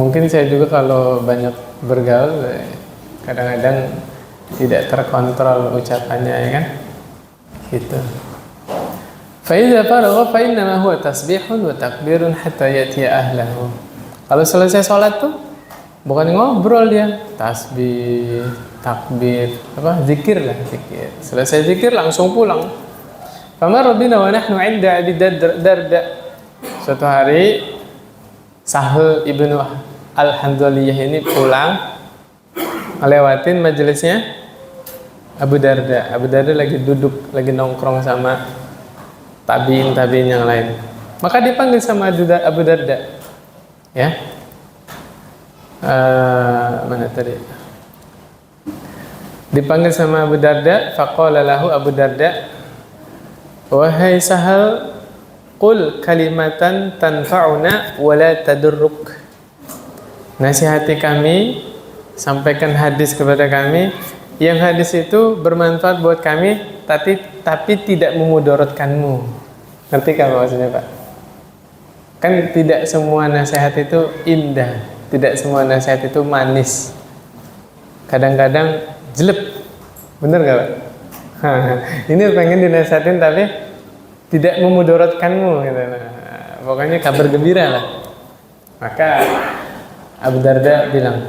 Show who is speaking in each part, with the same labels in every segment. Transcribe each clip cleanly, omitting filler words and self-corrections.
Speaker 1: Mungkin saya juga kalau banyak bergaul kadang-kadang tidak terkontrol ucapannya ya kan? Gitu. Fa idza faragha fa innama huwa tasbihun wa takbirun hatta yatiya ahlahu. Kalau selesai sholat tuh bukan ngobrol dia, tasbih, takbir, zikir lah, zikir. Selesai zikir langsung pulang. Famar rabbina wa nahnu 'inda Abi Darda. Suatu hari Sahal ibnu Al-Handhaliyah ini pulang ngelewatin majelisnya Abu Darda. Abu Darda lagi duduk, lagi nongkrong sama tabiin yang lain. Maka dipanggil sama Abu Darda. Ya. Mana tadi? Dipanggil sama Abu Darda, faqala lahu Abu Darda, "Wahai Sahal, qul kalimatan tanfa'una wa la tadurruk." Nasihati kami, sampaikan hadis kepada kami yang hadis itu bermanfaat buat kami tapi tidak memudaratkanmu. Ngerti kan maksudnya, Pak? Kan tidak semua nasihat itu indah, tidak semua nasihat itu manis. Kadang-kadang jelek. Bener gak, Pak? Ini pengen dinasihatin tapi tidak memudaratkanmu gitu. Pokoknya kabar gembira lah. Maka Abu Darda bilang,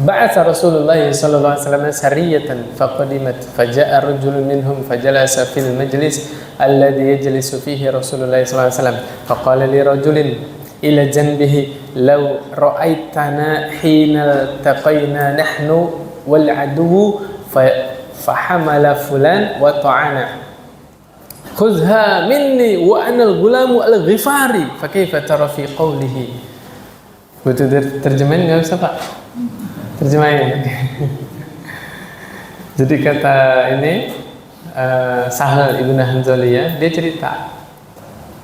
Speaker 1: ba'atha Rasulullah sallallahu alaihi wasallam sariyatan faqadimat faja'a rajulun minhum fajalasa fil majlis alladhi yajlisu fihi Rasulullah sallallahu alaihi wasallam faqala li rajulin ila janbihi law ra'aitana hina taqayna nahnu wal aduwwu fahamala fulan wa ta'ana khudha minni wa ana al-ghulamu al-ghifari fa kaifa tara fi qawlihi. Butuh terjemahan enggak usah, Pak? Terjemahin. Jadi kata ini Sahal ibnu Handhaliyah, dia cerita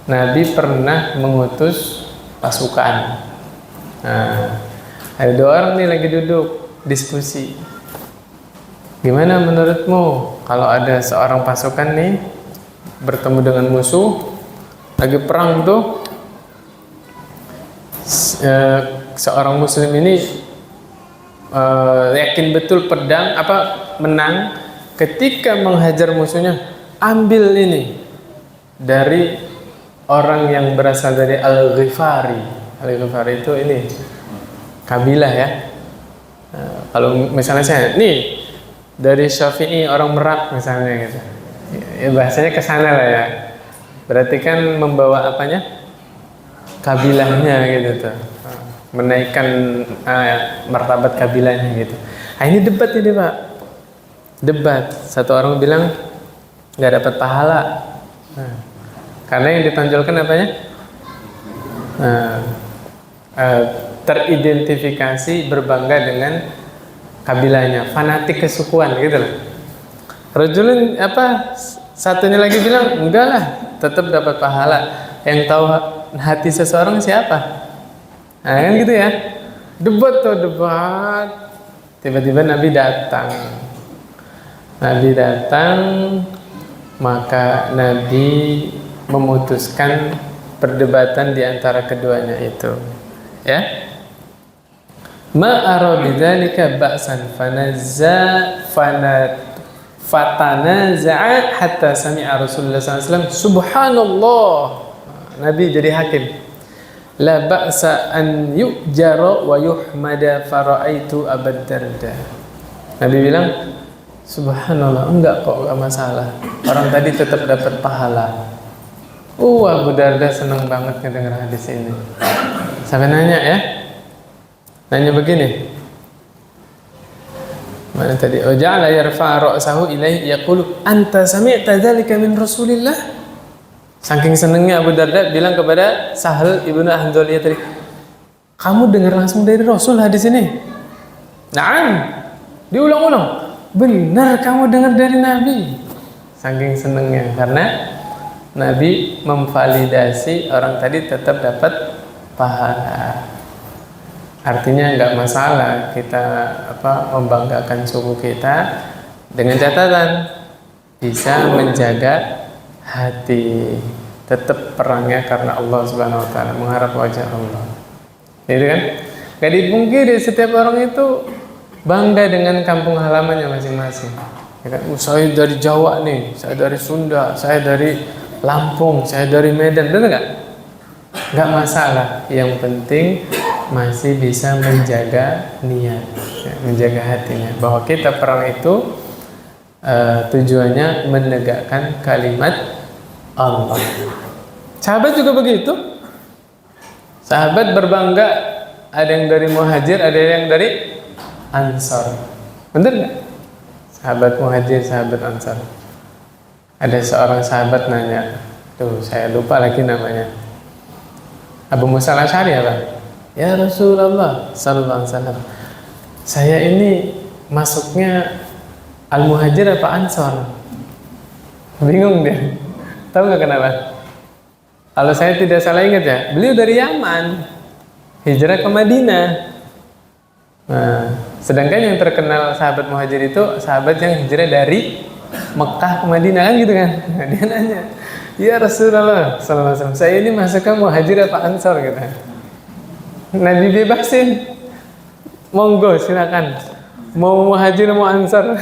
Speaker 1: Nabi pernah mengutus pasukan. Nah, ada dua orang nih lagi duduk diskusi. Gimana menurutmu kalau ada seorang pasukan nih bertemu dengan musuh lagi perang tuh, seorang muslim ini yakin betul menang, ketika menghajar musuhnya ambil ini dari orang yang berasal dari Al-Ghifari. Al-Ghifari itu ini kabilah ya. Kalau misalnya saya nih dari Syafi'i orang Merak misalnya gitu, ya bahasanya kesana lah ya. Berarti kan membawa apanya? Kabilahnya gitu tuh, menaikkan martabat kabilahnya gitu. Nah, ini debat ini, Pak. Debat. Satu orang bilang nggak dapat pahala, karena yang ditonjolkan apanya? Teridentifikasi, berbangga dengan kabilahnya, fanatik kesukuan gitu loh. Rajulun satunya lagi bilang enggak lah, tetap dapat pahala. Yang tahu hati seseorang siapa? Nah, kan gitu ya. Debat. Tiba-tiba Nabi datang. Maka Nabi memutuskan perdebatan di antara keduanya itu. Ya. Ma ara bidzalika ba'san fatanaza'a hatta sami'a Rasulullah sallallahu alaihi wasallam subhanallah. Nabi jadi hakim. La ba'sa an yu'jara wa yuhmada fara'aitu Abu Darda. Nabi bilang, subhanallah, enggak masalah. Orang tadi tetap dapat pahala. Abu Darda senang banget ngedengar hadis ini. Sampai nanya ya. Nanya begini. Mana tadi? Ja'ala yarfa' ra'sahu ilaihi yaqulu anta sami'ta dzalika min Rasulillah? Saking senengnya Abu Darda bilang kepada Sahal ibnu Handhaliyah tadi, kamu dengar langsung dari Rasul hadis ini? Naam. Diulang-ulang. Benar kamu dengar dari Nabi. Saking senengnya karena Nabi memvalidasi orang tadi tetap dapat pahala. Artinya nggak masalah kita membanggakan suku kita dengan catatan bisa menjaga hati, tetap perangnya karena Allah Subhanahu wa taala, mengharap wajah Allah. Gitu kan? Gak dipungkiri setiap orang itu bangga dengan kampung halamannya masing-masing. Ya kan? Saya dari Jawa nih, saya dari Sunda, saya dari Lampung, saya dari Medan, benar nggak? Nggak masalah. Yang penting masih bisa menjaga niat, ya, menjaga hatinya. Bahwa kita perang itu tujuannya menegakkan kalimat Allah. Sahabat juga begitu. Sahabat berbangga, ada yang dari Muhajir, ada yang dari Ansar. Bener nggak? Sahabat Muhajir, sahabat Ansar. Ada seorang sahabat nanya, tuh saya lupa lagi namanya. Abu Musa al-Asy'ari apa? Ya Rasulullah sallallahu alaihi wasallam, saya ini masuknya Al-Muhajir apa Ansar? Bingung dia. Tahu nggak kenapa? Kalau saya tidak salah ingat ya, beliau dari Yaman, hijrah ke Madinah. Nah, sedangkan yang terkenal sahabat Muhajir itu sahabat yang hijrah dari Mekah ke Madinah, kan gitu kan? Nah, dia nanya, ya Rasulullah sallallahu alaihi wasallam, saya ini masuknya Muhajir apa Ansar gitu. Nabi bebasin, monggo silakan, mau Muhajir mau Ansar.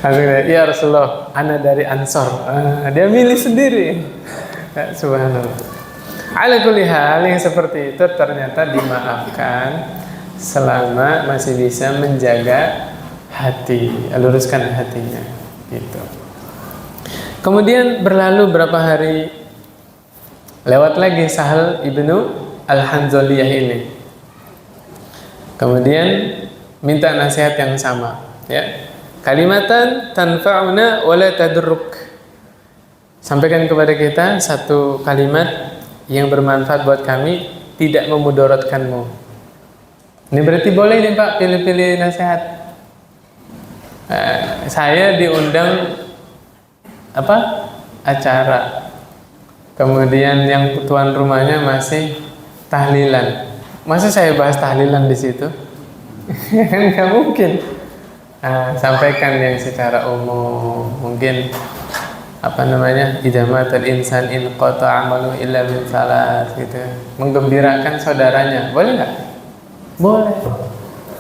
Speaker 1: Langsung dia, ya Rasulullah, ana dari Ansar. Dia milih sendiri. Ya, subhanallah. Ala kulli hal yang seperti itu ternyata dimaafkan selama masih bisa menjaga hati, luruskan hatinya, gitu. Kemudian berlalu berapa hari, lewat lagi Sahal ibnu Al-Hanzaliyah ini. Kemudian minta nasihat yang sama, ya. Kalimatan tanfa'una wa la tadurruk. Sampaikan kepada kita satu kalimat yang bermanfaat buat kami, tidak memudaratkanmu. Ini berarti boleh nih Pak pilih-pilih nasihat. Saya diundang acara. Kemudian yang tuan rumahnya masih tahlilan. Masa saya bahas tahlilan di situ? Kan nggak mungkin. Sampaikan yang secara umum, mungkin idza matal insan in qata amalu illa min salas, gitu. Menggembirakan saudaranya, boleh nggak? Boleh.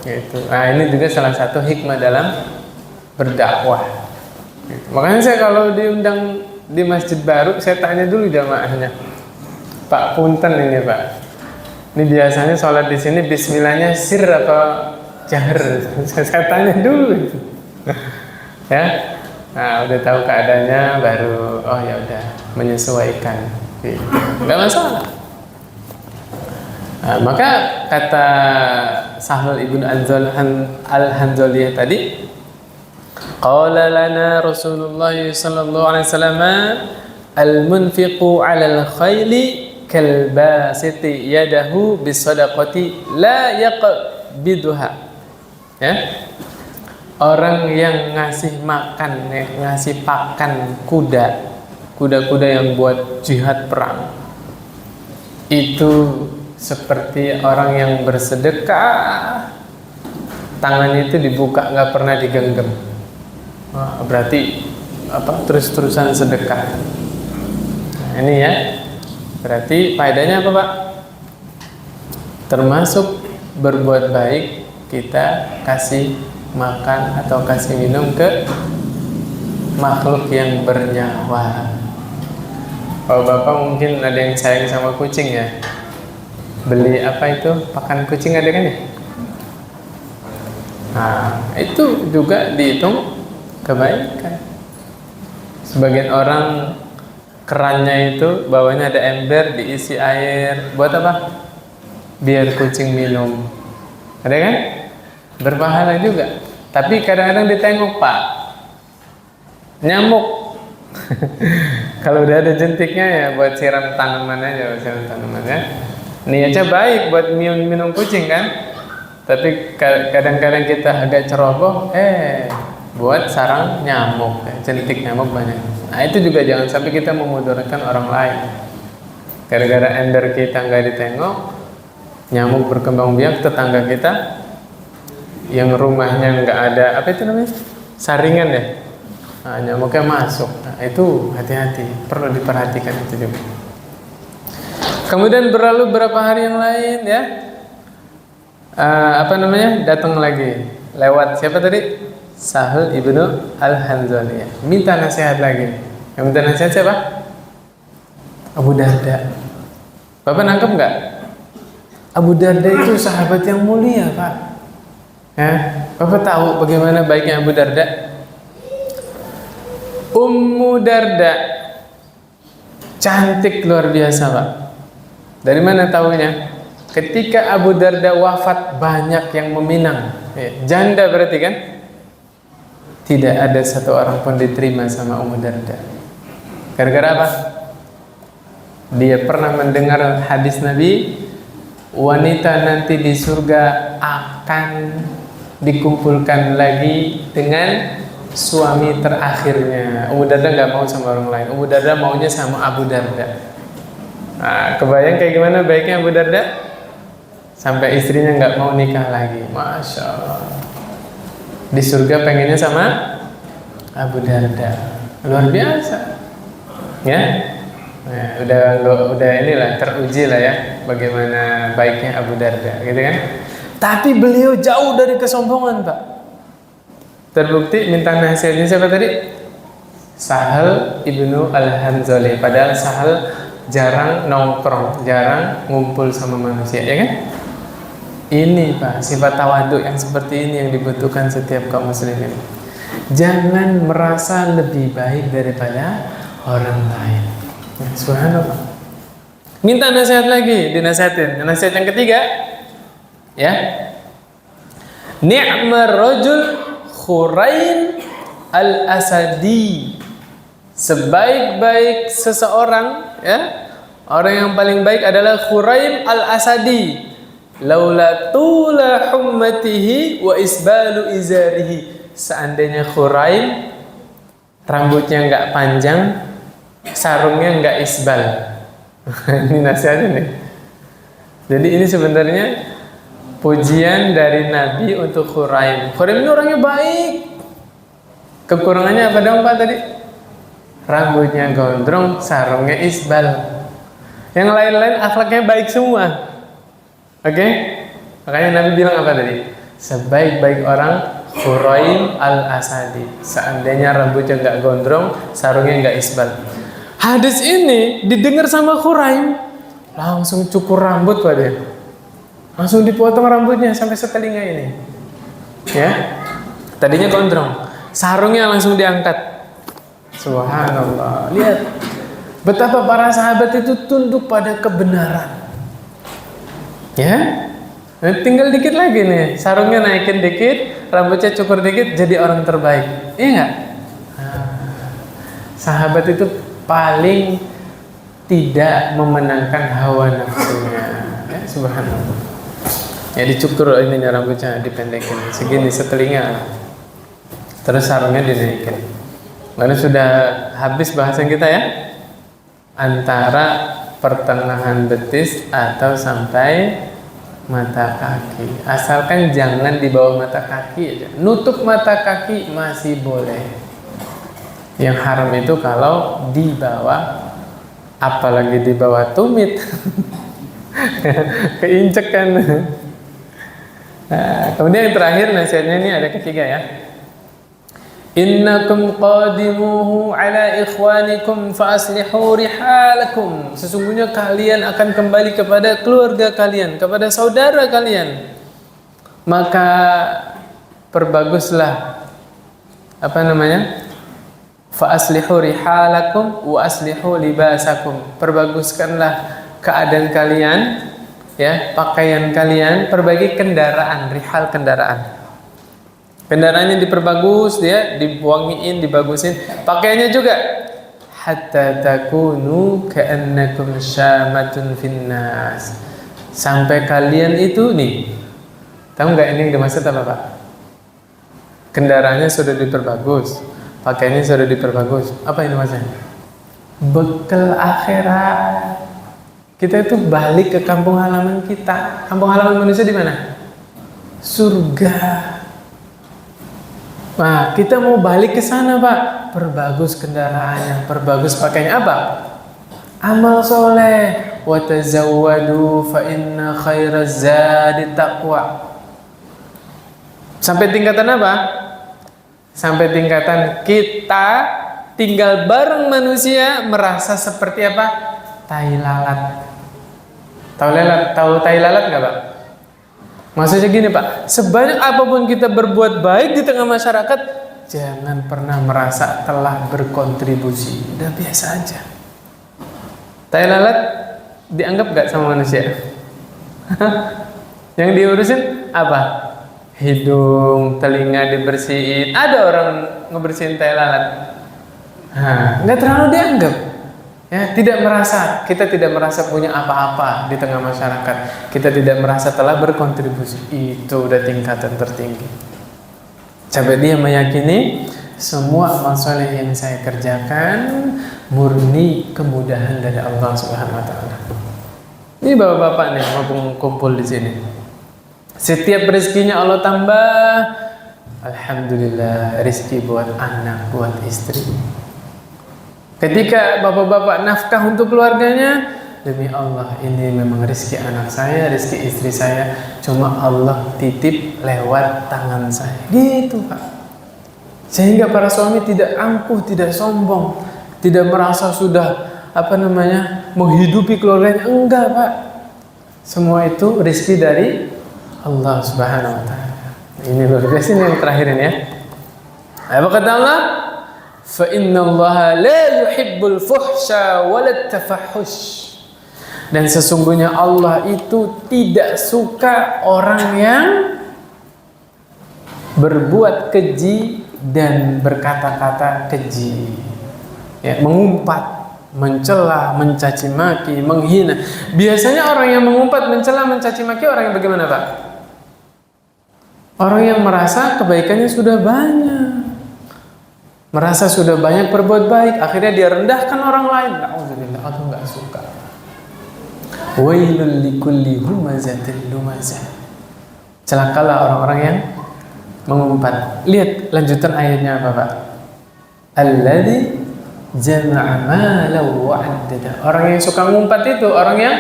Speaker 1: Gitu. Nah, ini juga salah satu hikmah dalam berdakwah. Gitu. Makanya saya kalau diundang di masjid baru, saya tanya dulu jamaahnya, Pak punten ini Pak, ini biasanya sholat di sini bismillahnya sir atau jahar? Saya tanya dulu. Ya. Nah, udah tahu keadaannya baru ya udah menyesuaikan. Enggak masalah. Nah, maka kata Sahal ibnu Al-Hanzaliyah tadi, qala lana Rasulullah sallallahu alaihi wasallam, al-munfiqu 'alal khayli kal basiti yadahu bisadaqati la yaqbiduha. Ya. Orang yang ngasih makan, ngasih pakan kuda-kuda yang buat jihad perang, itu seperti orang yang bersedekah, tangannya itu dibuka, nggak pernah digenggam. Berarti terus-terusan sedekah. Nah, ini ya, berarti faedahnya apa Pak? Termasuk berbuat baik, kita kasih makan atau kasih minum ke makhluk yang bernyawa. Kalau Bapak mungkin ada yang sayang sama kucing ya, beli pakan kucing ada kan ya? Nah, itu juga dihitung kebaikan. Sebagian orang kerannya itu bawahnya ada ember, diisi air, buat apa? Biar kucing minum. Ada kan? Berpahala juga. Tapi kadang-kadang ditengok Pak, nyamuk. Kalau udah ada jentiknya ya buat siram tanaman aja, niatnya baik buat minum kucing kan. Tapi kadang-kadang kita agak ceroboh, buat sarang nyamuk, jentik nyamuk banyak. Nah, itu juga jangan sampai kita memudaratkan orang lain. Gara-gara ember kita nggak ditengok, nyamuk berkembang biak, tetangga kita yang rumahnya nggak ada saringan ya, nah, nyamuknya masuk. Nah, itu hati-hati, perlu diperhatikan itu juga. Kemudian berlalu berapa hari yang lain ya, datang lagi lewat siapa tadi? Sahal ibnu Al-Hanzaliyah, minta nasihat lagi. Yang minta nasihat siapa? Abu Darda. Bapak nangkep nggak? Abu Darda itu sahabat yang mulia, Pak. Ya, Bapak tahu bagaimana baiknya Abu Darda? Ummu Darda cantik luar biasa, Pak. Dari mana tahunya? Ketika Abu Darda wafat, banyak yang meminang. Janda berarti kan? Tidak ada satu orang pun diterima sama Ummu Darda. Gara-gara apa? Dia pernah mendengar hadis Nabi, wanita nanti di surga akan dikumpulkan lagi dengan suami terakhirnya. Ummu Darda nggak mau sama orang lain. Ummu Darda maunya sama Abu Darda. Nah, kebayang kayak gimana baiknya Abu Darda? Sampai istrinya nggak mau nikah lagi. Masya Allah. Di surga pengennya sama Abu Darda. Luar biasa. Ya. Nah, udah inilah teruji lah ya bagaimana baiknya Abu Darda, gitu kan? Tapi beliau jauh dari kesombongan, Pak. Terbukti minta nasihatnya siapa tadi? Sahal ibnu Al-Hanzali. Padahal Sahal jarang nongkrong, jarang ngumpul sama manusia, ya kan? Ini Pak, sifat tawadhu yang seperti ini yang dibutuhkan setiap kaum muslimin. Jangan merasa lebih baik daripada orang lain. Subhanallah. Minta nasihat lagi, dinasihatin. Nasihat yang ketiga, ya. Ni'mar rajul Khuraim al-Asadi. Sebaik-baik seseorang, ya, orang yang paling baik adalah Khuraim al-Asadi. Laula tula hummatihi wa isbalu izarihi. Seandainya Khuraim rambutnya enggak panjang, sarungnya enggak isbal. Ini nasihatnya nih. Jadi ini sebenarnya pujian dari Nabi untuk Khuraim. Khuraim ini orangnya baik. Kekurangannya apa dong Pak tadi? Rambutnya gondrong, sarungnya isbal. Yang lain-lain akhlaknya baik semua. Oke? Makanya Nabi bilang apa tadi? Sebaik-baik orang Khuraim al-Asadi. Seandainya rambutnya enggak gondrong, sarungnya enggak isbal. Hadis ini didengar sama Khuraim, langsung cukur rambut Pak dia. Langsung dipotong rambutnya sampai setelinga ini. Ya. Tadinya gondrong, sarungnya langsung diangkat. Subhanallah. Lihat betapa para sahabat itu tunduk pada kebenaran. Ya. Tinggal dikit lagi nih, sarungnya naikin dikit, rambutnya cukur dikit, jadi orang terbaik. Iya enggak? Sahabat itu paling tidak memenangkan hawa nafsunya. Ya, subhanallah. Ya dicukur ininya, rambutnya dipendekin segini setelinga. Terus sarungnya dinaikin. Lalu sudah habis bahasan kita ya. Antara pertengahan betis atau sampai mata kaki. Asalkan jangan di bawah mata kaki aja. Nutup mata kaki masih boleh. Yang haram itu kalau di bawah, apalagi di bawah tumit. Keinjek kan. Nah, kemudian yang terakhir nasihatnya ini ada ketiga ya. Innakum qadimuhu ala ikhwanikum fa aslihu rihalakum. Sesungguhnya kalian akan kembali kepada keluarga kalian, kepada saudara kalian. Maka perbaguslah fa aslihu rihalakum wa aslihu libasakum. Perbaguskanlah keadaan kalian, ya, pakaian kalian, perbaiki kendaraan, rihal kendaraan. Kendaraannya diperbagus, dia diwangiin, dibagusin. Pakaiannya juga hatta takunu ka'annakum syamatun finnas. Sampai kalian itu nih, tahu nggak ini yang dimaksud apa Pak? Kendaraannya sudah diperbagus, pakaiannya sudah diperbagus. Apa ini maksudnya? Bekal akhirat. Kita itu balik ke kampung halaman kita. Kampung halaman manusia di mana? Surga. Nah, kita mau balik ke sana Pak. Perbagus kendaraannya, perbagus pakaiannya apa? Amal soleh. wa tazawwadu fa inna khairaz zadi taqwa. Sampai tingkatan apa? Sampai tingkatan kita tinggal bareng manusia merasa seperti apa? Tai lalat. Tahu tai lalat nggak, Pak? Maksudnya gini, Pak, sebanyak apapun kita berbuat baik di tengah masyarakat, jangan pernah merasa telah berkontribusi. Udah biasa aja. Tai lalat dianggap nggak sama manusia? Yang diurusin apa? Hidung, telinga dibersihin. Ada orang ngebersihin tai lalat. Nggak terlalu dianggap. Ya, kita tidak merasa punya apa-apa di tengah masyarakat. Kita tidak merasa telah berkontribusi. Itu udah tingkatan tertinggi. Sampai dia meyakini semua amal soleh yang saya kerjakan murni kemudahan dari Allah Subhanahu wa taala. Ini bapak-bapak nih mau kumpul di sini. Setiap rezekinya Allah tambah, alhamdulillah, rezeki buat anak, buat istri. Ketika bapak-bapak nafkah untuk keluarganya, demi Allah ini memang rezeki anak saya, rezeki istri saya, cuma Allah titip lewat tangan saya. Gitu, Pak. Sehingga para suami tidak angkuh, tidak sombong, tidak merasa sudah menghidupi keluarganya. Enggak, Pak. Semua itu rezeki dari Allah Subhanahu wa taala. Ini luar biasa, ini yang terakhir ini ya. Apa kata Allah? Fa innallaha la yuhibbul fuhsya walat tafahhush. Dan sesungguhnya Allah itu tidak suka orang yang berbuat keji dan berkata-kata keji. Ya, mengumpat, mencela, mencaci maki, menghina. Biasanya orang yang mengumpat, mencela, mencaci maki orang yang bagaimana, Pak? Orang yang merasa kebaikannya sudah banyak, merasa sudah banyak berbuat baik, akhirnya dia rendahkan orang lain. Alhamdulillah, Allah nggak suka. Wailul likulli humazatin lumazah. Celakalah orang-orang yang mengumpat. Lihat lanjutan ayatnya apa, Pak? Alladzi jama'a malan wa 'addada. Orang yang suka mengumpat itu orang yang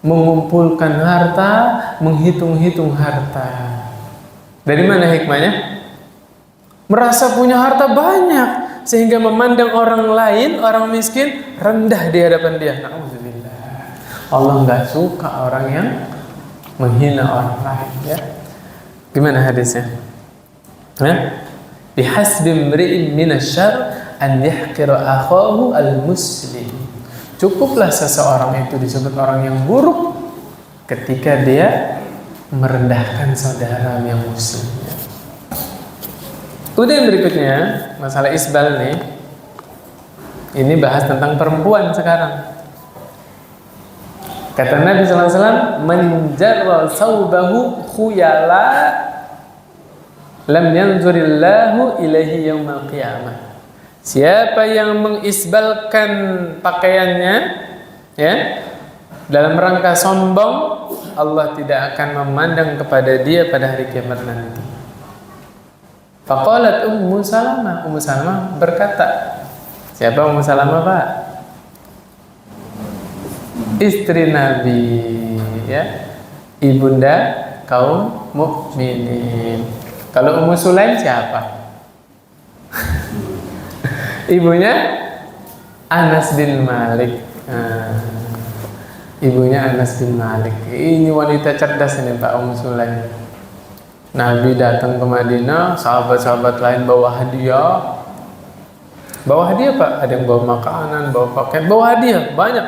Speaker 1: mengumpulkan harta, menghitung-hitung harta. Dari mana hikmahnya? Merasa punya harta banyak sehingga memandang orang lain, orang miskin rendah di hadapan dia. Alhamdulillah. Allah nggak suka orang yang menghina orang lain, ya. Gimana hadisnya? Bihasbi imri'in minasyarr an yahqira akhahu al-muslim. Cukuplah seseorang itu disebut orang yang buruk ketika dia merendahkan saudara yang muslim. Kemudian berikutnya, masalah isbal nih. Ini bahas tentang perempuan sekarang. Kata Nabi SAW, "Man jarra thawbahu khuyala lam yanzurillahu ilaihi yaumal qiyamah." Siapa yang mengisbalkan pakaiannya, ya, dalam rangka sombong, Allah tidak akan memandang kepada dia pada hari kiamat nanti. Faqalat Ummu Salamah. Ummu Salamah berkata, siapa Ummu Salamah, Pak? Istri Nabi, ya, ibunda kaum mukminin. Kalau Ummu Sulaim siapa? Ibunya Anas bin Malik. Ibunya Anas bin Malik. Ini wanita cerdas ini, Pak, Ummu Sulaim. Nabi datang ke Madinah, sahabat-sahabat lain bawa hadiah. Bawa hadiah, Pak. Ada yang bawa makanan, bawa pakaian, bawa hadiah banyak.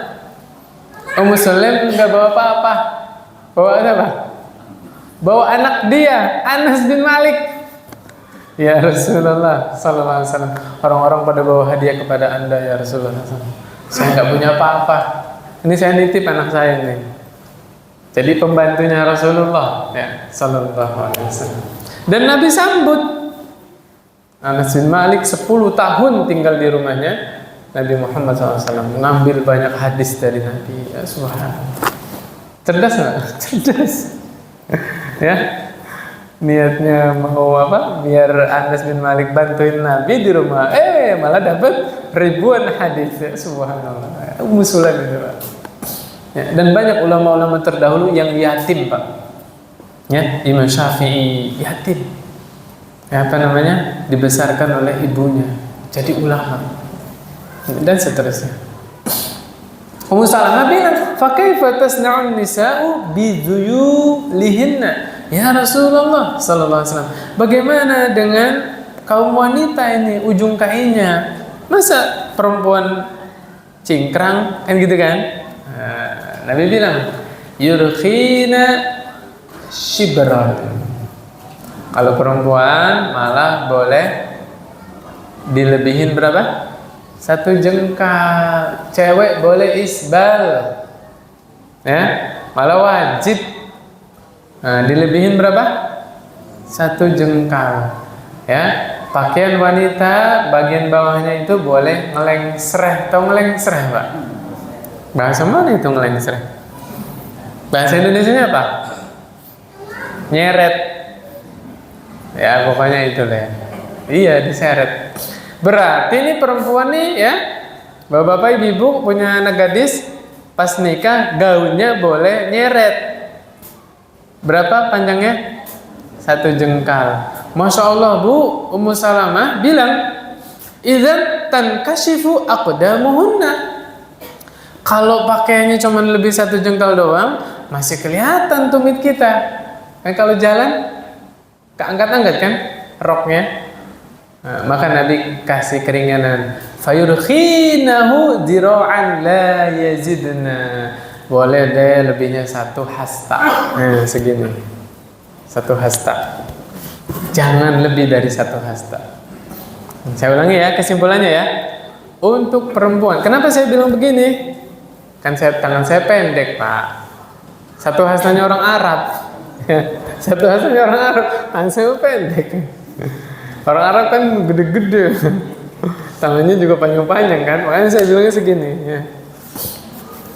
Speaker 1: Ummu Sulaim nggak bawa apa-apa. Bawa apa? Bawa anak dia, Anas bin Malik. Ya Rasulullah sallallahu alaihi wasallam, orang-orang pada bawa hadiah kepada Anda ya Rasulullah. Saya nggak punya apa-apa. Ini saya nitip anak saya nih. Jadi pembantunya Rasulullah, ya sallallahu alaihi wasallam. Dan Nabi sambut. Anas bin Malik 10 tahun tinggal di rumahnya Nabi Muhammad SAW, mengambil banyak hadis dari Nabi. Ya subhanallah. Cerdas nggak? Cerdas. Ya. Niatnya mau apa? Biar Anas bin Malik bantuin Nabi di rumah. Malah dapat ribuan hadis. Ya subhanallah. Ummu Sulaim itu, Pak. Ya, dan banyak ulama-ulama terdahulu yang yatim, Pak. Ya, Imam Syafi'i yatim. Ya, apa namanya? Dibesarkan oleh ibunya jadi ulama. Dan seterusnya. Ummu Salamah bilang, "Fa kaifa tasna'un nisa'u bi dhuyulihinna?" Ya Rasulullah sallallahu alaihi wasallam, bagaimana dengan kaum wanita ini ujung kainnya? Masa perempuan cingkrang kan gitu kan? Nabi bilang, yurkhina shibran. Kalau perempuan malah boleh dilebihin berapa? 1 jengkal. Cewek boleh isbal, ya, malah wajib. Dilebihin berapa? 1 jengkal. Ya, pakaian wanita bagian bawahnya itu boleh ngelengsreh. Tahu ngelengsreh, Pak? Bahasa mana itu ngelengsreh? Bahasa Indonesianya apa? Nyeret. Ya, pokoknya itu deh. Iya, diseret. Berarti ini perempuan nih ya, bapak-bapak ibu-ibu punya anak gadis, pas nikah gaunnya boleh nyeret. Berapa panjangnya? 1 jengkal. Masya Allah, Bu, Ummu Salamah bilang, idzan tankashifu aqdamuhunna. Kalau pakaiannya cuma lebih 1 jengkal doang, masih kelihatan tumit kita. Kan kalau jalan, keangkat-angkat kan roknya. Maka Nabi kasih keringanan. Fayurkhinahu dira'an la yazidna. Boleh deh lebihnya 1 hasta. Segini. 1 hasta. Jangan lebih dari 1 hasta. Saya ulangi ya kesimpulannya ya. Untuk perempuan, kenapa saya bilang begini? Kan tangan saya pendek, Pak. 1 hastanya orang Arab. 1 hastanya orang Arab, tangan saya pendek. Orang Arab kan gede-gede, tangannya juga panjang-panjang kan, makanya saya bilangnya segini. Ya.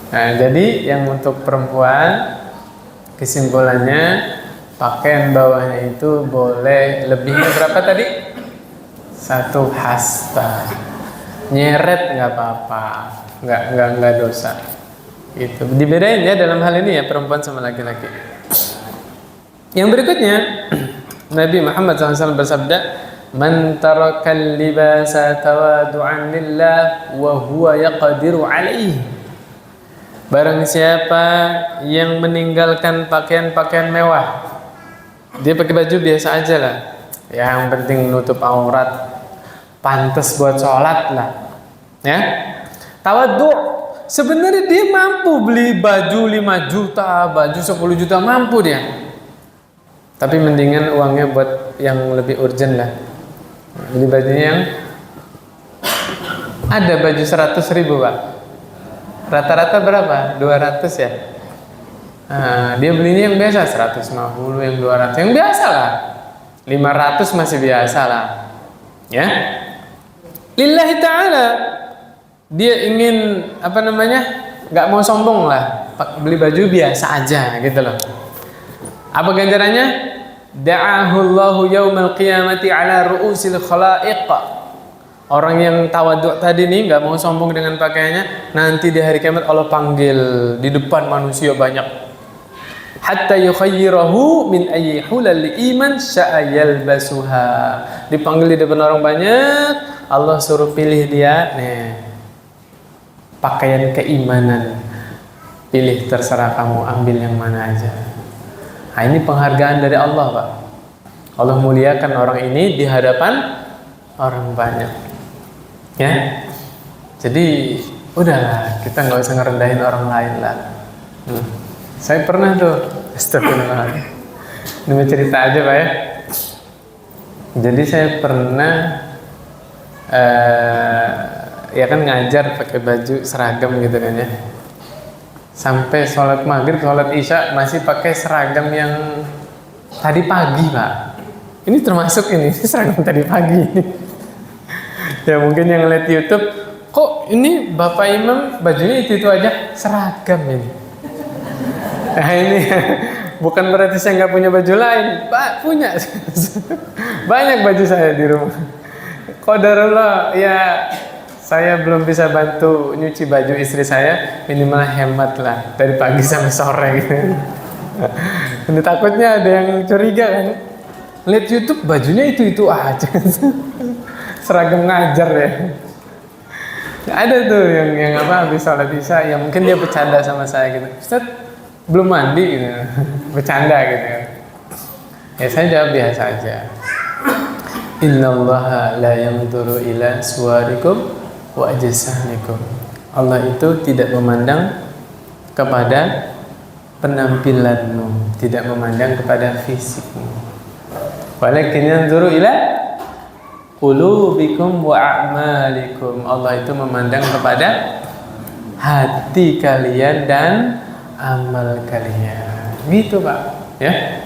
Speaker 1: Nah, jadi yang untuk perempuan, kesimpulannya pakaian bawahnya itu boleh lebihnya berapa tadi? 1 hasta. Nyeret nggak apa-apa, nggak dosa. Itu dibedain ya dalam hal ini ya, perempuan sama laki-laki. Yang berikutnya, Nabi Muhammad SAW bersabda, "Man tarakal libasa tawadu'an lillah wa huwa yaqdiru alaihi." Barang siapa yang meninggalkan pakaian-pakaian mewah, dia pakai baju biasa aja lah, yang penting nutup aurat, pantas buat sholat lah, ya. Tawadhu', sebenarnya dia mampu beli baju 5 juta, baju 10 juta, mampu dia. Tapi mendingan uangnya buat yang lebih urgent lah. Beli bajunya yang ada baju 100.000, Pak. Rata-rata berapa? 200 ya. Dia belinya yang biasa 150, yang 200, yang biasa lah. 500 masih biasa lah. Ya. Lillahi ta'ala. Dia ingin apa namanya? Nggak mau sombong lah. Beli baju biasa aja gitu loh. Apa ganjarannya? Da'ahullahu yaumal qiyamati ala ru'usil khalaiq. Orang yang tawadhu tadi nih, nggak mau sombong dengan pakaiannya, nanti di hari kiamat Allah panggil di depan manusia banyak. Hatta yukhayyirahu min ayyi hulal iman sya'a yalbasuha. Dipanggil di depan orang banyak, Allah suruh pilih dia, nih, pakaian keimanan. Pilih, terserah kamu, ambil yang mana aja. Nah, ini penghargaan dari Allah, Pak. Allah muliakan orang ini di hadapan orang banyak. Ya. Jadi, udahlah, kita nggak usah ngerendahin orang lain lah. Saya pernah tuh, astagfirullah. Ini cerita aja, Pak ya. Jadi saya pernah ya kan ngajar pakai baju seragam gitu kan ya. Sampai sholat maghrib, sholat isya masih pakai seragam yang tadi pagi, Pak. Ini termasuk ini seragam tadi pagi. Ya mungkin yang lihat YouTube, kok ini Bapak Imam bajunya itu aja, seragam ini. Nah ini bukan berarti saya nggak punya baju lain, Pak, punya. Banyak baju saya di rumah. Qadarullah, ya saya belum bisa bantu nyuci baju istri saya, minimal hemat lah dari pagi sampai sore gitu. Ini takutnya ada yang curiga kan, lihat YouTube bajunya itu aja, seragam ngajar ya. Ada tuh yang apa habis sholat isya, ya mungkin dia bercanda sama saya gitu, Ustaz belum mandi gitu, bercanda gitu kan. Ya saya jawab biasa aja. Innallaha la yanzuru ila suwarikum wa ajsamikum. Allah itu tidak memandang kepada penampilanmu, tidak memandang kepada fisikmu. Walakin yanzuru ila qulubikum wa a'malikum. Allah itu memandang kepada hati kalian dan amal kalian. Gitu Pak, ya.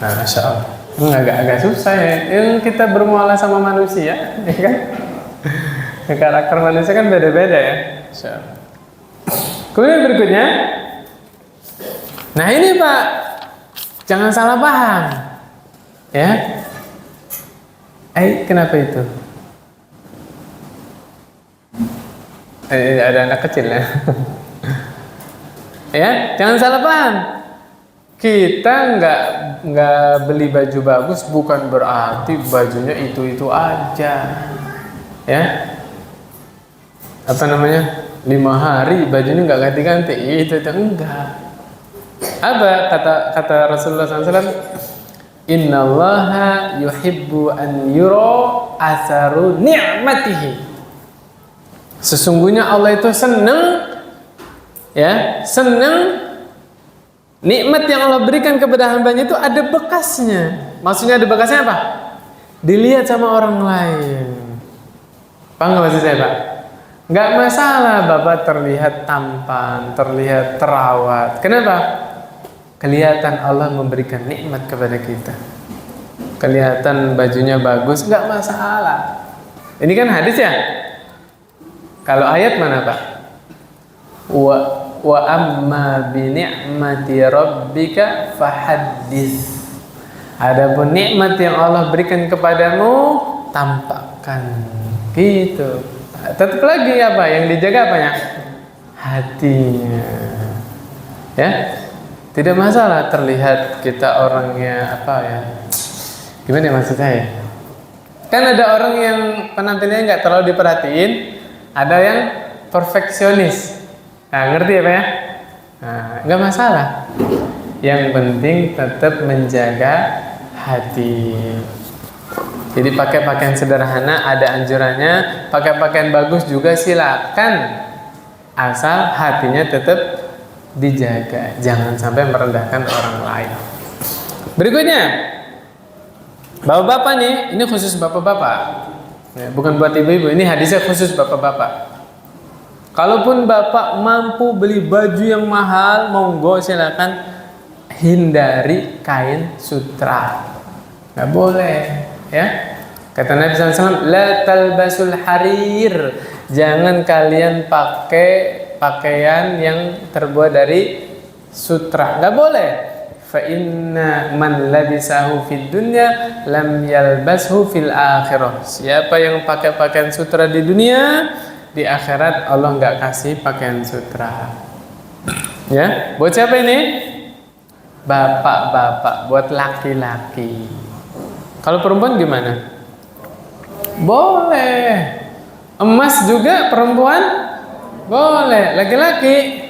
Speaker 1: Nah, Masya Allah. Agak susah ya. Yang kita bermuamalah sama manusia, ya kan? Karakter manusia kan beda-beda ya. Masya Allah. Kemudian berikutnya, nah ini Pak, jangan salah paham, ya. Kenapa itu? Ada anak kecil ya. Ya, jangan salah paham. Kita nggak beli baju bagus bukan berarti bajunya itu aja, ya. Apa namanya? 5 hari bajunya nggak ganti-ganti, itu enggak. Apa kata Rasulullah SAW? Innallaha yuhibbu an yura atharu ni'matihi. Sesungguhnya Allah itu senang, ya, senang nikmat yang Allah berikan kepada hambanya itu ada bekasnya. Maksudnya ada bekasnya apa? Dilihat sama orang lain. Paham nggak maksud saya Pak? Nggak masalah Bapak terlihat tampan, terlihat terawat. Kenapa? Kelihatan Allah memberikan nikmat kepada kita. Kelihatan bajunya bagus, nggak masalah. Ini kan hadis ya. Kalau ayat mana Pak? Wa amma bi ni'mati rabbika fahaddits. Adapun nikmat yang Allah berikan kepadamu, tampakkan. Gitu. Tetap lagi apa yang dijaga apanya? Hatinya. Ya. Tidak masalah terlihat kita orangnya apa ya? Gimana maksud saya? Kan ada orang yang penampilannya nggak terlalu diperhatiin, ada yang perfeksionis. Nah, ngerti ya Pak ya? Nah, nggak masalah. Yang penting tetap menjaga hati. Jadi pakai pakaian sederhana ada anjurannya, pakai pakaian bagus juga silakan, asal hatinya tetap dijaga, jangan sampai merendahkan orang lain. Berikutnya, bapak-bapak nih, ini khusus bapak-bapak, ya, bukan buat ibu-ibu. Ini hadisnya khusus bapak-bapak. Kalaupun bapak mampu beli baju yang mahal, monggo silakan hindari kain sutra, nggak boleh, ya. Kata Nabi SAW, la talbasul harir, jangan kalian pakai pakaian yang terbuat dari sutra, nggak boleh. Fa inna man labisahu fid dunya lam yalbashu fil akhirah. Siapa yang pakai pakaian sutra di dunia, di akhirat Allah nggak kasih pakaian sutra. Ya, buat siapa ini? Bapak-bapak, buat laki-laki. Kalau perempuan gimana? Boleh. Emas juga perempuan? Boleh. Laki-laki?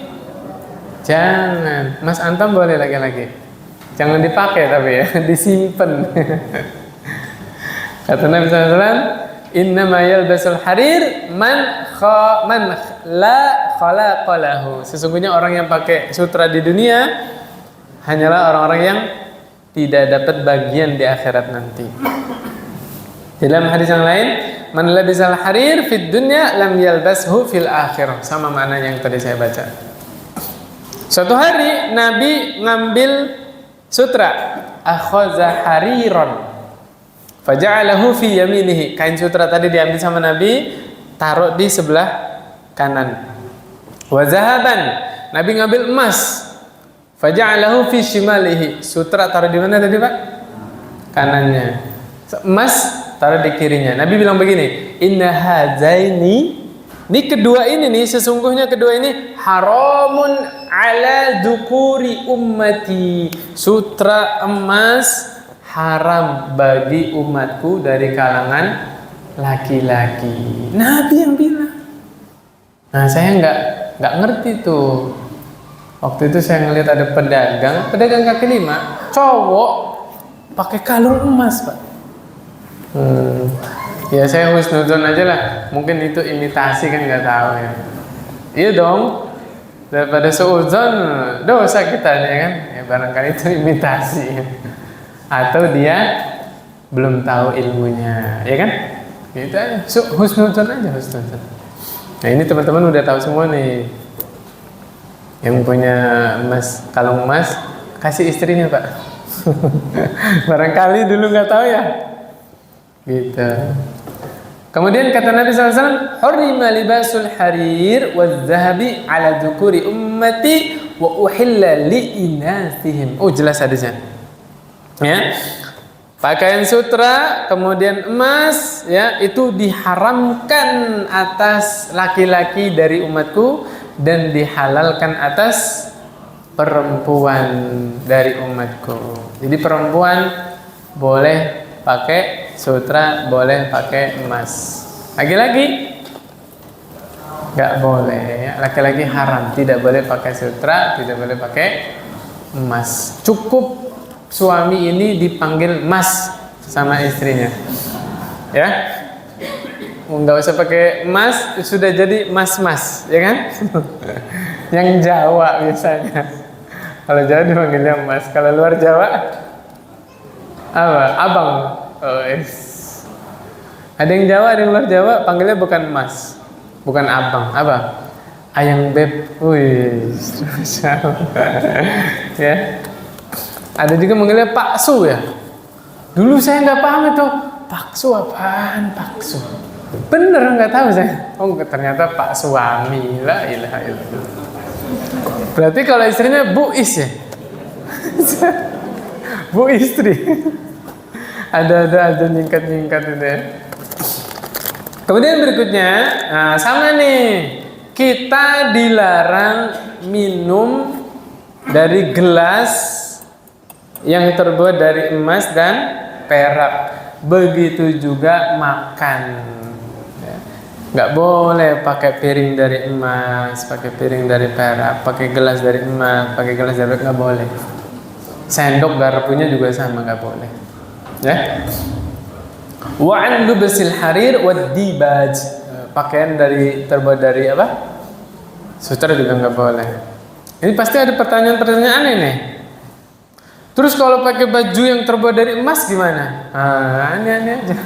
Speaker 1: Jangan. Mas Antam boleh laki-laki. Jangan dipakai tapi ya, disimpan. Kata Nabi SAW, innama yalbasul harir man la khalaqa lahu. Sesungguhnya orang yang pakai sutra di dunia hanyalah orang-orang yang tidak dapat bagian di akhirat nanti. Dalam hadis yang lain, man labisal harir fid dunya lam yalbashu fil akhirah. Sama maknanya yang tadi saya baca. Suatu hari Nabi ngambil sutra, akhadha hariran faja'alahu fi yaminihi. Kain sutra tadi diambil sama Nabi, taruh di sebelah kanan. Wa zahaban, Nabi ngambil emas, faja'alahu fi shimalihi. Sutra taruh di mana tadi Pak? Kanannya. Emas taruh di kirinya. Nabi bilang begini, inna hazaini, ini kedua ini nih, sesungguhnya kedua ini haramun ala dzukuri ummati. Sutra emas haram bagi umatku dari kalangan laki-laki. Nabi yang bilang. Nah, saya nggak ngerti tuh. Waktu itu saya ngelihat ada pedagang kaki lima, cowok pakai kalung emas, Pak. Ya saya husnuzon aja lah. Mungkin itu imitasi kan, nggak tahu ya. Iya dong. Daripada seuzon dosa kita ya kan. Ya barangkali itu imitasi. Atau dia belum tahu ilmunya, ya kan? Gitu aja. Husnuzon aja, husnuzon. Nah ini teman-teman udah tahu semua nih. Yang punya emas, kalung emas, kasih istrinya, Pak. Barangkali dulu nggak tahu ya. Gitu. Kemudian kata Nabi SAW, hurrima libasul harir wal zahabi ala dzukuri ummati wa uhilla li inasihim. Oh jelas hadisnya. Ya. Pakaian sutra kemudian emas ya itu diharamkan atas laki-laki dari umatku dan dihalalkan atas perempuan dari umatku. Jadi perempuan boleh pakai sutra, boleh pakai emas. Laki-laki nggak boleh ya. Laki-laki haram, tidak boleh pakai sutra, tidak boleh pakai emas. Cukup suami ini dipanggil mas sama istrinya, ya, nggak usah pakai emas, sudah jadi mas, ya kan? Yang Jawa biasanya, kalau Jawa dipanggilnya mas, kalau luar Jawa apa? Abang. Oh, ada yang Jawa, ada yang luar Jawa, panggilnya bukan mas, bukan abang, apa? Ayang beb, wih, ya. Ada juga manggilnya paksu ya. Dulu saya nggak paham itu paksu apaan paksu. Bener nggak tahu saya. Oh ternyata pak suami. La ilaha illallah. Berarti kalau istrinya Bu Is ya. Bu istri. Ada nyingkat itu ya. Kemudian berikutnya, nah sama nih. Kita dilarang minum dari gelas yang terbuat dari emas dan perak. Begitu juga makan. Nggak boleh pakai piring dari emas, pakai piring dari perak, pakai gelas dari emas, pakai gelas dari perak, nggak boleh. Sendok garpunya juga sama, nggak boleh. Ya. Wa an lubsil harir wad dibaj. Pakaian terbuat dari apa? Sutra juga nggak boleh. Ini pasti ada pertanyaan-pertanyaan aneh nih. Terus kalau pakai baju yang terbuat dari emas gimana? Aneh-aneh aja.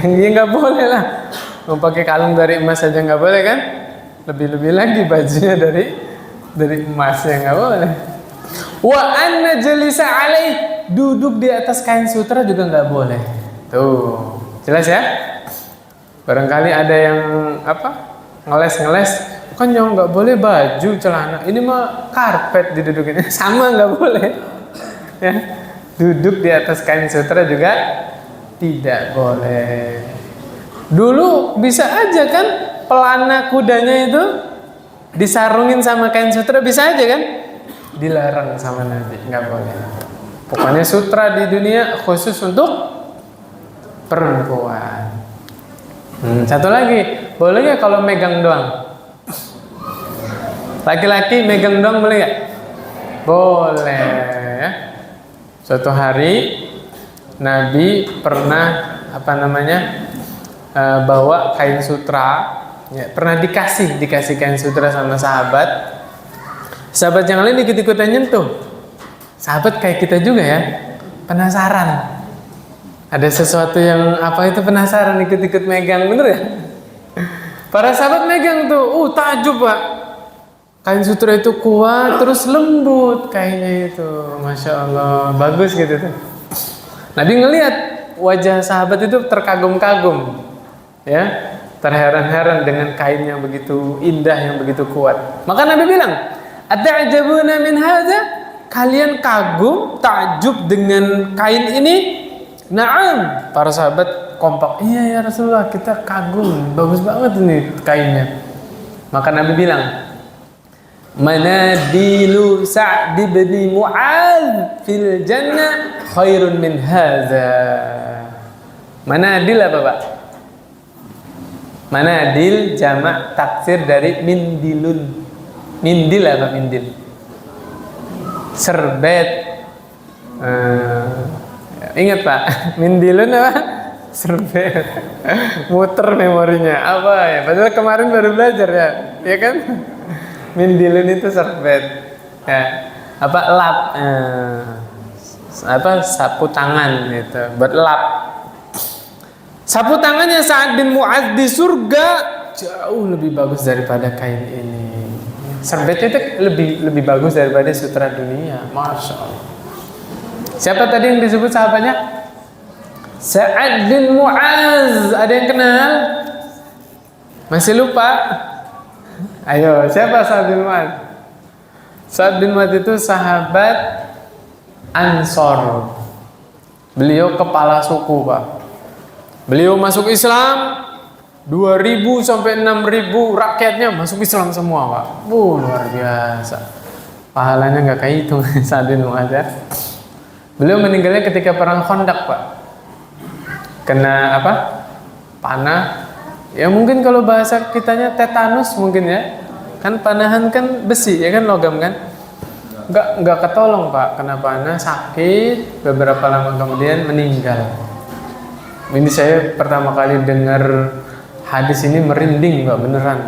Speaker 1: Ya nggak boleh lah. Mau pakai kalung dari emas aja nggak boleh kan? Lebih-lebih lagi bajunya dari emas ya nggak boleh. Wa anna jalisa alaih, duduk di atas kain sutra juga nggak boleh. Tuh, jelas ya? Barangkali ada yang apa? Ngeles. Kan yang nggak boleh baju celana, ini mah karpet didudukin, sama nggak boleh. Ya, duduk di atas kain sutra juga tidak boleh. Dulu bisa aja kan pelana kudanya itu disarungin sama kain sutra, bisa aja kan? Dilarang sama Nabi, nggak boleh. Pokoknya sutra di dunia khusus untuk perempuan. Satu lagi, boleh nggak kalau megang doang? Laki-laki megang doang boleh nggak? Boleh ya. Suatu hari Nabi pernah bawa kain sutra ya, pernah dikasih kain sutra sama sahabat. Sahabat yang lain ikut-ikutan nyentuh. Sahabat kayak kita juga ya, penasaran. Ada sesuatu yang apa itu penasaran, ikut-ikut megang, bener ya? Para sahabat megang tuh, takjub Pak. Kain sutra itu kuat, terus lembut kainnya itu, masya Allah, bagus gitu tuh. Nabi ngelihat wajah sahabat itu terkagum-kagum, ya, terheran-heran dengan kain yang begitu indah, yang begitu kuat. Maka Nabi bilang, "Ata'jabuna min hadza?" Kalian kagum, takjub dengan kain ini? Na'am. Para sahabat kompak, iya ya Rasulullah, kita kagum, bagus banget ini kainnya. Maka Nabi bilang, manadilu Sa'd bin Mu'adz fil jannah khairun min hadza. Manadil apa Pak? Manadil jamak taksir dari mindilun. Mindil apa mindil? Serbet. Ingat Pak, mindilun apa? Serbet. Muter memorinya. Apa ya? Padahal kemarin baru belajar ya. Ya kan? Mindilun itu serbet. Ya. Apa lap? Apa sapu tangan gitu. Buat lap. Sapu tangannya Sa'd bin Mu'adz di surga jauh lebih bagus daripada kain ini. Serbetnya itu lebih bagus daripada sutra dunia. Masya Allah. Siapa tadi yang disebut sahabatnya? Sa'd bin Mu'adz. Ada yang kenal? Masih lupa? Ayo, siapa Sa'd bin Mu'adz? Sa'd bin Mu'adz itu sahabat Ansor. Beliau kepala suku Pak. Beliau masuk Islam 2.000 sampai 6.000 rakyatnya masuk Islam semua Pak. Luar biasa. Pahalanya nggak kehitung Sa'd bin Mu'adz. Beliau meninggalnya ketika perang Khandaq Pak. Kena apa? Panah. Ya mungkin kalau bahasa kitanya tetanus mungkin ya. Kan panahan kan besi ya kan, logam kan. Nggak ketolong Pak. Kena panah, sakit. Beberapa lama kemudian meninggal. Ini saya pertama kali dengar hadis ini merinding Pak, beneran.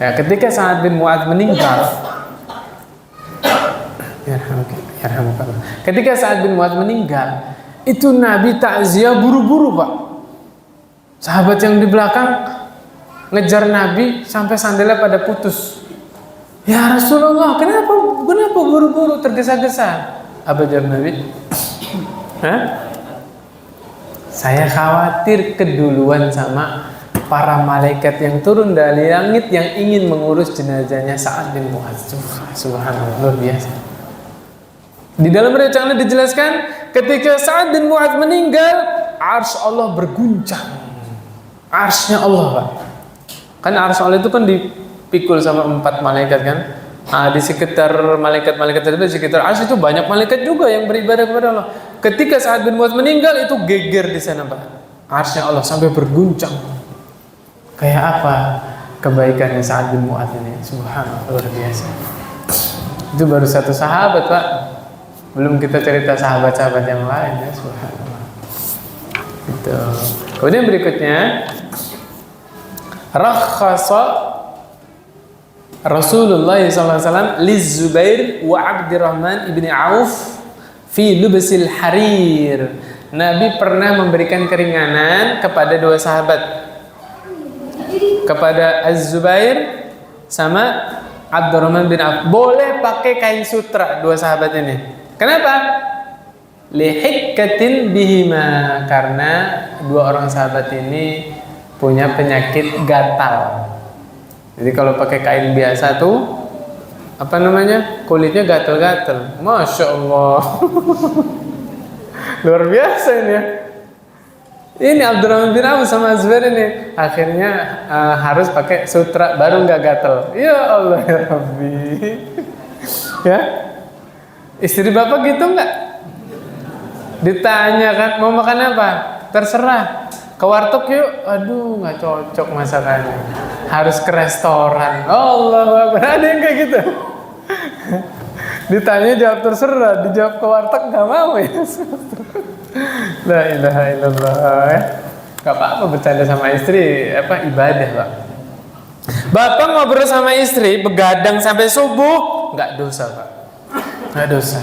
Speaker 1: Ya, ketika Sa'd bin Mu'adz meninggal, ketika Sa'd bin Mu'adz meninggal, itu Nabi takziah buru-buru Pak. Sahabat yang di belakang ngejar Nabi sampai sandalnya pada putus. Ya Rasulullah, kenapa buru-buru tergesa-gesa? Apa jawab Nabi? Hah? Saya khawatir keduluan sama para malaikat yang turun dari langit yang ingin mengurus jenazahnya Sa'd bin Mu'adz. Subhanallah, luar biasa. Di dalam riwayat dijelaskan ketika Sa'd bin Mu'adz meninggal, arsy Allah berguncang. Arsy-nya Allah Pak. Kan arsy Allah itu kan dipikul sama 4 malaikat kan. Di sekitar malaikat-malaikat tersebut, di sekitar arsy itu banyak malaikat juga yang beribadah kepada Allah. Ketika Sa'd bin Mu'adz meninggal itu geger di sana Pak. Arsy Allah sampai berguncang. Kayak apa kebaikannya Sa'd bin Mu'adz ini? Subhanallah, luar biasa. Itu baru satu sahabat Pak. Belum kita cerita sahabat-sahabat yang lain ya. Subhanallah. Gitu. Kemudian berikutnya, rakhasa Rasulullah SAW liz-Zubair wa Abdurrahman ibni Auf fi lubsil harir. Nabi pernah memberikan keringanan kepada 2 sahabat, kepada Az-Zubair sama Abdurrahman bin Auf. Boleh pakai kain sutra 2 sahabat ini. Kenapa? Lihikkatin bihima, karena 2 orang sahabat ini punya penyakit gatal. Jadi kalau pakai kain biasa tuh apa namanya, kulitnya gatal-gatal. Masya Allah. Luar biasa ini ya. Ini Abdurrahman bin Auf sama Zubair ini akhirnya harus pakai sutra baru nggak gatal. Ya Allah ya Rabbi. Ya, istri bapak gitu nggak? Ditanya kan mau makan apa? Terserah. Ke warteg yuk, aduh nggak cocok masakannya, harus ke restoran. Allah, ada yang kayak gitu. Ditanya jawab terserah, dijawab ke warteg nggak mau ya. La ilaha illallah. Gak apa-apa bercanda sama istri, apa ibadah Pak. Bapak ngobrol sama istri begadang sampai subuh, nggak dosa Pak, nggak dosa.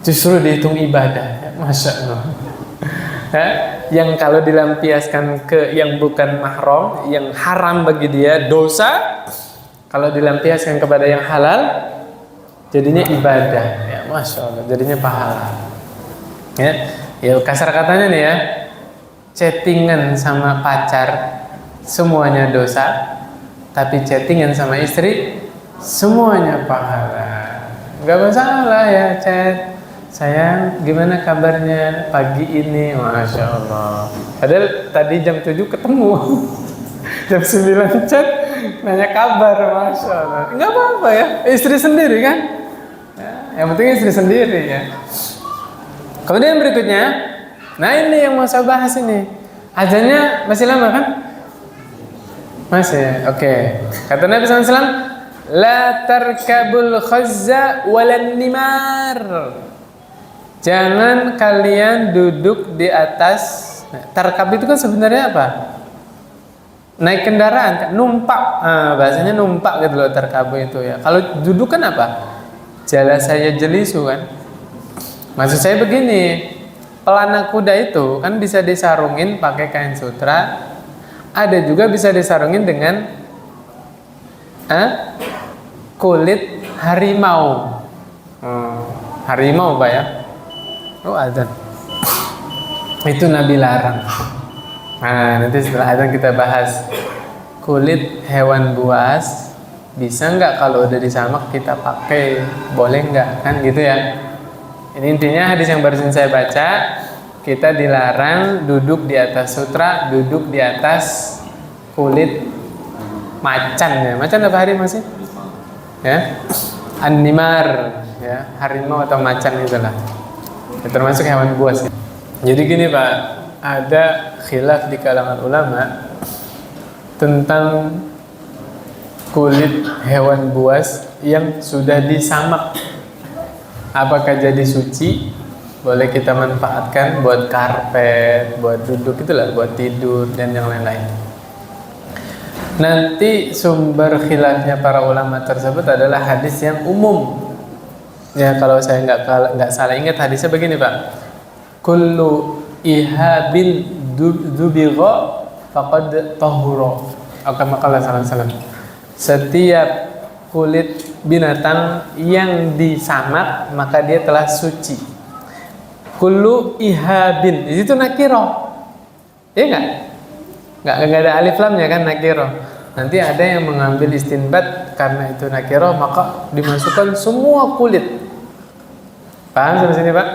Speaker 1: Justru dihitung ibadah, masya Allah. Yang kalau dilampiaskan ke yang bukan mahram, yang haram bagi dia dosa. Kalau dilampiaskan kepada yang halal, jadinya ibadah. Ya, masya Allah, jadinya pahala. Ya kasar katanya nih ya, chattingan sama pacar semuanya dosa, tapi chattingan sama istri semuanya pahala. Gak masalah ya chat. sayang gimana kabarnya pagi ini? Masya Allah. Padahal tadi jam 7 ketemu. Jam 9 chat nanya kabar. Masya Allah. Nggak apa-apa ya, istri sendiri kan ya, yang penting istri sendiri ya. Kemudian berikutnya, nah ini yang mau saya bahas ini. Azannya masih lama kan? Masih, oke. Kata Nabi SAW, la tarkabul khazza walan nimar. Jangan kalian duduk di atas. Tarkab itu kan sebenarnya apa? Naik kendaraan, numpak. Bahasanya numpak gitu loh tarkab itu ya. Kalau duduk kan apa? Jala saya jelisu kan. Maksud saya begini, pelana kuda itu kan bisa disarungin pakai kain sutra. Ada juga bisa disarungin dengan kulit harimau. Harimau Pak ya. Oh azan. Itu Nabi larang. Nah nanti setelah azan kita bahas kulit hewan buas. Bisa nggak kalau udah disamak kita pakai? Boleh nggak? Kan gitu ya. Ini intinya hadis yang barusan saya baca. Kita dilarang duduk di atas sutra, duduk di atas kulit macan ya. Macan apa harimau sih? Ya, animar ya, harimau atau macan itulah. Ya, termasuk hewan buas. Ya. Jadi gini Pak, ada khilaf di kalangan ulama tentang kulit hewan buas yang sudah disamak. Apakah jadi suci? Boleh kita manfaatkan buat karpet, buat duduk itulah, buat tidur dan yang lain-lain. Nanti sumber khilafnya para ulama tersebut adalah hadis yang umum. Ya kalau saya nggak salah ingat hadisnya begini Pak. Kullu ihabin dzubigha faqad tahura. Kama sallallahu. Setiap kulit binatang yang disamak maka dia telah suci. Kullu ihabin, di situ nakiro, ya nggak ada alif lamnya kan nakiro. Nanti ada yang mengambil istinbat karena itu nakiro maka dimasukkan semua kulit. Paham sampai sini Pak?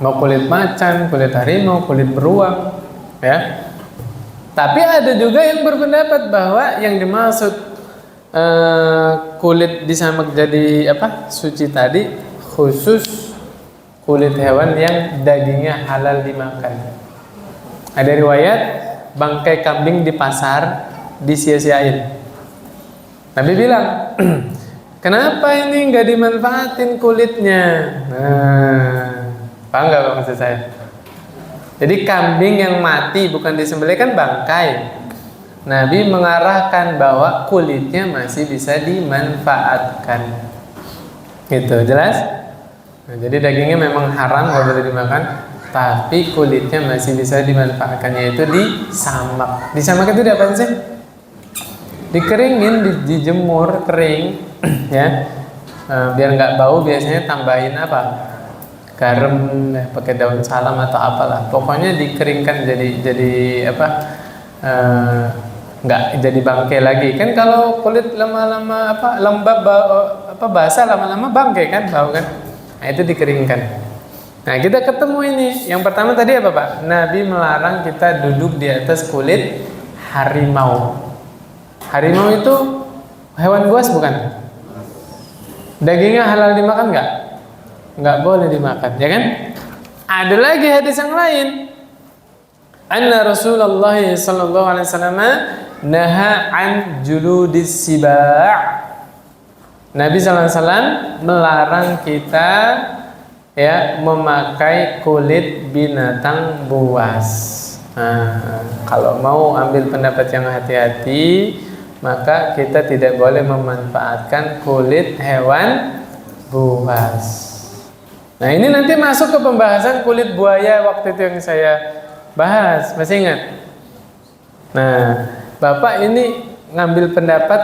Speaker 1: Mau kulit macan, kulit harimau, kulit beruang, ya. Tapi ada juga yang berpendapat bahwa yang dimaksud kulit disamak jadi apa? Suci tadi khusus kulit hewan yang dagingnya halal dimakan. Ada riwayat bangkai kambing di pasar disia-siain. Nabi bilang, kenapa ini nggak dimanfaatin kulitnya? Paham nggak maksud saya? Jadi kambing yang mati bukan disembelih kan bangkai. Nabi mengarahkan bahwa kulitnya masih bisa dimanfaatkan. Gitu, jelas? Nah, jadi dagingnya memang haram, nggak boleh dimakan, tapi kulitnya masih bisa dimanfaatkan, yaitu disamak. Disamak itu diapain sih? Dikeringin, dijemur kering, ya, biar nggak bau. Biasanya tambahin apa? Garam, pakai daun salam atau apalah. Pokoknya dikeringkan jadi apa? Nggak jadi bangkai lagi. Kan kalau kulit lama-lama apa lembab, basah lama-lama bangkai kan, bau kan? Nah itu dikeringkan. Nah kita ketemu ini. Yang pertama tadi apa Pak? Nabi melarang kita duduk di atas kulit harimau. Harimau itu hewan buas bukan? Dagingnya halal dimakan nggak? Nggak boleh dimakan, ya kan? Ada lagi hadis yang lain. Anna Rasulullah sallallahu alaihi wasallam naha an juludis siba'. Nabi SAW melarang kita ya memakai kulit binatang buas. Nah, kalau mau ambil pendapat yang hati-hati, maka kita tidak boleh memanfaatkan kulit hewan buas. Nah ini nanti masuk ke pembahasan kulit buaya waktu itu yang saya bahas, masih ingat? Nah, Bapak ini ngambil pendapat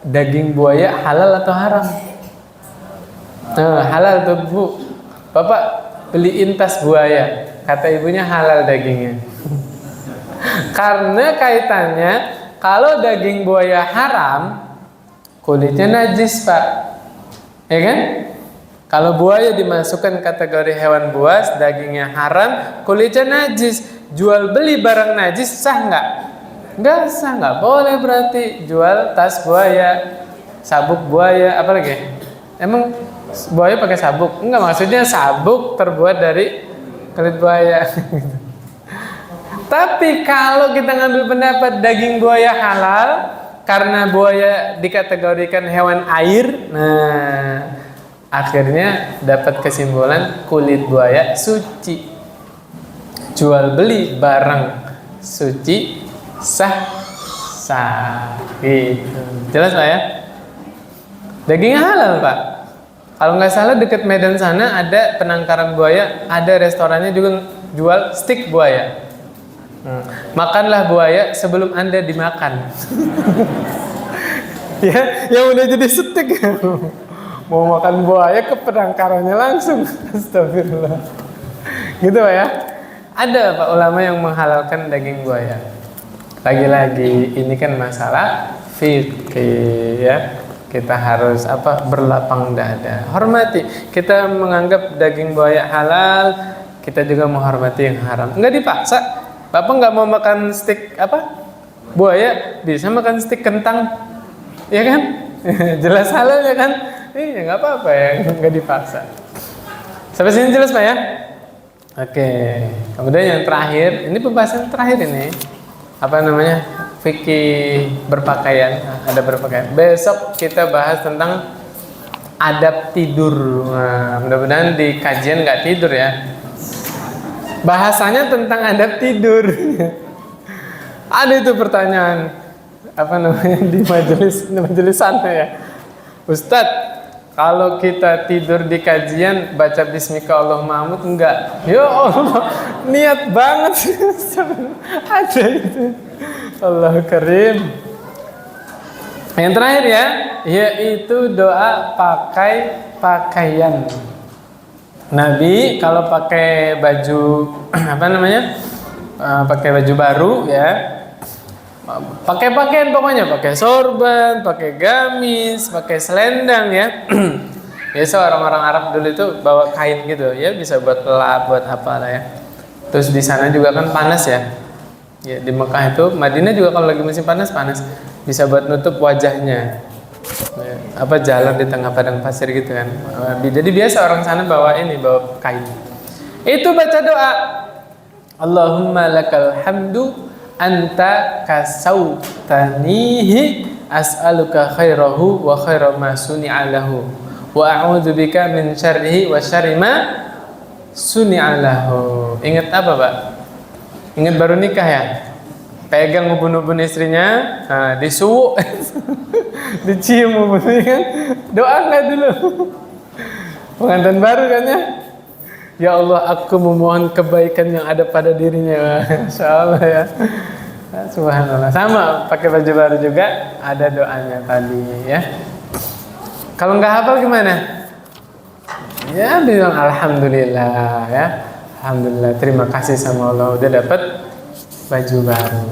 Speaker 1: daging buaya halal atau haram? Halal tuh Bu. Bapak beliin tas buaya, kata ibunya halal dagingnya. Karena kaitannya kalau daging buaya haram, kulitnya najis Pak, ya kan? Kalau buaya dimasukkan kategori hewan buas, dagingnya haram, kulitnya najis. Jual beli barang najis sah nggak? Nggak sah, nggak boleh berarti jual tas buaya, sabuk buaya, apa lagi? Emang buaya pakai sabuk? Enggak, maksudnya sabuk terbuat dari kulit buaya. Tapi kalau kita ngambil pendapat daging buaya halal karena buaya dikategorikan hewan air, nah akhirnya dapat kesimpulan kulit buaya suci. Jual beli barang suci sah gitu. Jelas Pak ya? Dagingnya halal Pak. Kalau nggak salah dekat Medan sana ada penangkaran buaya, ada restorannya juga jual stik buaya. Makanlah buaya sebelum Anda dimakan. Ya, yang udah jadi stik. Mau makan buaya ke penangkarannya langsung. Astagfirullah. Gitu Pak ya. Ada Pak ulama yang menghalalkan daging buaya. Lagi-lagi ini kan masalah fikih ya. Kita harus berlapang dada. Hormati. Kita menganggap daging buaya halal, kita juga menghormati yang haram. Enggak dipaksa. Bapak nggak mau makan stik buaya, bisa makan stik kentang. Ya kan? Jelas halal ya kan? Iya, nggak apa-apa ya, nggak dipaksa. Sampai sini jelas Pak ya? Oke. Kemudian yang terakhir, ini pembahasan terakhir ini. Apa namanya? Fikih berpakaian. Ada berpakaian. Besok kita bahas tentang adab tidur. Nah, mudah-mudahan di kajian nggak tidur ya. Bahasanya tentang adab tidur. Ada itu pertanyaan di majelis sana ya. Ustadz, kalau kita tidur di kajian baca bismika Allahumma enggak? Ya Allah, niat banget. Ada itu. Allah karim. Yang terakhir ya, yaitu doa pakai pakaian. Nabi kalau pakai baju pakai baju baru ya, pakai pakaian pokoknya, pakai sorban, pakai gamis, pakai selendang ya. Biasa orang-orang Arab dulu itu bawa kain gitu ya, bisa buat lap, buat apa lah ya. Terus di sana juga kan panas ya. Ya di Mekah itu, Madinah juga kalau lagi musim panas, bisa buat nutup wajahnya. Jalan di tengah padang pasir gitu kan. Jadi biasa orang sana bawa kain. Itu baca doa. Allahumma lakal hamdu anta kasautanihi as'aluka khairahu wa khaira ma suni'a lahu wa a'udzubika min syarrihi wa syarri ma suni'a lahu. Ingat apa Pak? Ingat baru nikah ya? Pegang ubun-ubun istrinya, disuwuk, dicium ubunnya kan, doa nggak dulu. Pengantin baru kan ya, ya Allah aku memohon kebaikan yang ada pada dirinya. Masya Allah ya, subhanallah. Sama pakai baju baru juga ada doanya tadi ya. Kalau nggak hafal gimana? Ya bilang alhamdulillah ya, alhamdulillah terima kasih sama Allah udah dapat baju baru.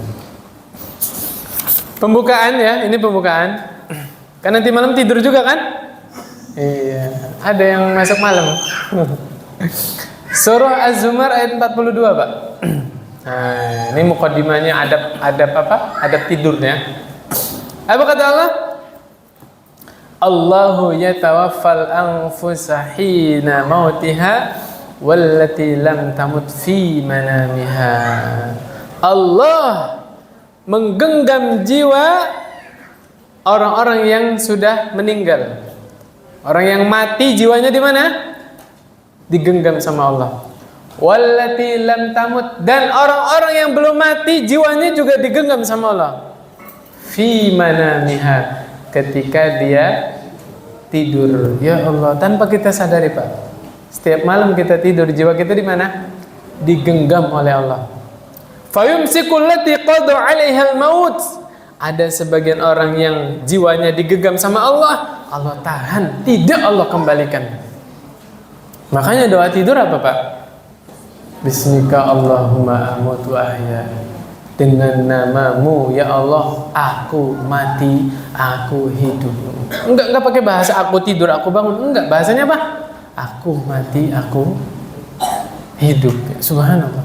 Speaker 1: Pembukaan ya, ini pembukaan. Kan nanti malam tidur juga kan? Iya, ada yang masuk malam. Surah Az-Zumar ayat 42, Pak. Nah, ini mukadimahnya adab tidurnya. Apa kata Allah? Allahu yatawaffal anfusa hina mautiha wallati lam tamut fi manamiha. Allah menggenggam jiwa orang-orang yang sudah meninggal. Orang yang mati jiwanya di mana? Digenggam sama Allah. Wallati lam tamut, dan orang-orang yang belum mati jiwanya juga digenggam sama Allah. Fi manamiha, ketika dia tidur. Ya Allah, tanpa kita sadari Pak. Setiap malam kita tidur, jiwa kita di mana? Digenggam oleh Allah. Fayumsikul lati qada 'alaiha al-maut. Ada sebagian orang yang jiwanya digenggam sama Allah, Allah tahan, tidak Allah kembalikan. Makanya doa tidur apa Pak? Bismika Allahumma amutu ahya. Dengan namamu ya Allah, aku mati, aku hidup. Enggak pakai bahasa aku tidur, aku bangun. Enggak, bahasanya apa? aku mati, aku hidup. Subhanallah.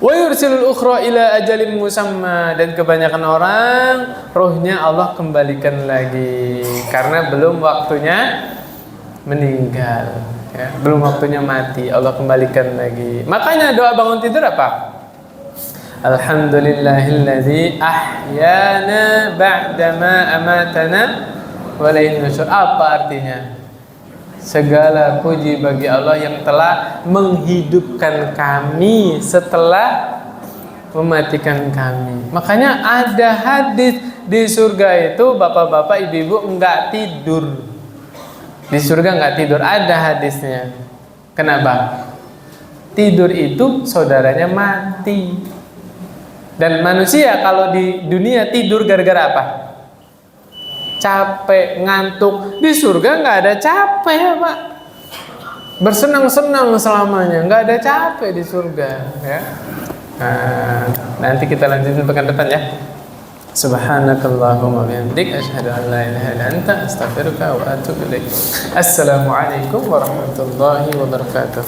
Speaker 1: Wa yursilul ukhra ila ajalin musamma, dan kebanyakan orang rohnya Allah kembalikan lagi karena belum waktunya meninggal, ya, belum waktunya mati, Allah kembalikan lagi. Makanya doa bangun tidur apa? Alhamdulillahilladzi ahyana ba'dama amatana wa ilaihi nusyur. Apa artinya? Segala puji bagi Allah yang telah menghidupkan kami setelah mematikan kami. Makanya ada hadis di surga itu bapak-bapak, ibu-ibu enggak tidur. Di surga enggak tidur, ada hadisnya. Kenapa? Tidur itu saudaranya mati. Dan manusia kalau di dunia tidur gara-gara apa? Capek, ngantuk. Di surga nggak ada capek ya Pak. Bersenang-senang selamanya, nggak ada capek di surga ya. Nah, nanti kita lanjutin pekan depan ya. Subhanakallahumma bihamdik asyhadu an la ilaha illa anta astaghfiruka wa atubu ilaik. Assalamualaikum warahmatullahi wabarakatuh.